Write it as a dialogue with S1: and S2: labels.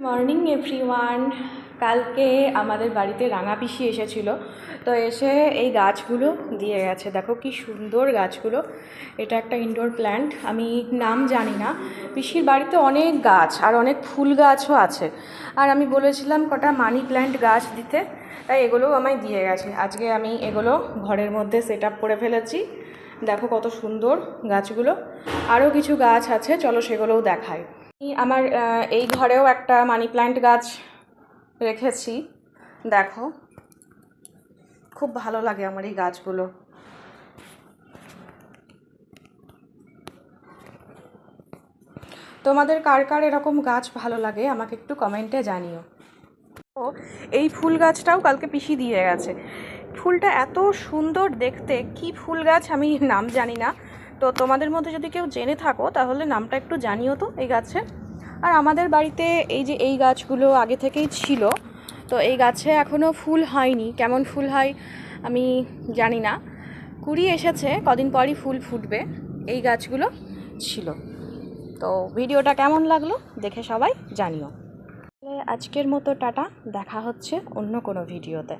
S1: Morning everyone. কালকে আমাদের বাড়িতে রাঙা পিসি এসেছিল, তো এসে এই গাছগুলো দিয়ে গেছে। দেখো কি সুন্দর গাছগুলো। এটা একটা ইনডোর প্ল্যান্ট, আমি নাম জানি না। পিসির বাড়িতে অনেক গাছ আর অনেক ফুল গাছও আছে, আর আমি বলেছিলাম কটা মানি প্ল্যান্ট গাছ দিতে, তাই এগুলোও আমায় দিয়ে গেছে। আজকে আমি এগুলো ঘরের মধ্যে সেট আপ করে ফেলেছি। দেখো কত সুন্দর গাছগুলো। আরও কিছু গাছ আছে, চলো সেগুলোও দেখাই। আমার এই ঘরেও একটা মানি প্ল্যান্ট গাছ রেখেছি, দেখো খুব ভালো লাগে আমার এই গাছগুলো। তোমাদের কার কার এরকম গাছ ভালো লাগে আমাকে একটু কমেন্টে জানিও। ও, এই ফুল গাছটাও কালকে পিসি দিয়ে গেছে। ফুলটা এত সুন্দর দেখতে, কি ফুল গাছ আমি নাম জানি না, তো তোমাদের মধ্যে যদি কেউ জেনে থাকো তাহলে নামটা একটু জানিও তো এই গাছের। আর আমাদের বাড়িতে এই যে এই গাছগুলো আগে থেকেই ছিল, তো এই গাছে এখনও ফুল হয়নি। কেমন ফুল হয় আমি জানি না, কুড়ি এসেছে, কদিন পরই ফুল ফুটবে। এই গাছগুলো ছিল। তো ভিডিওটা কেমন লাগলো দেখে সবাই জানিও। আজকের মতো টাটা, দেখা হচ্ছে অন্য কোনো ভিডিওতে।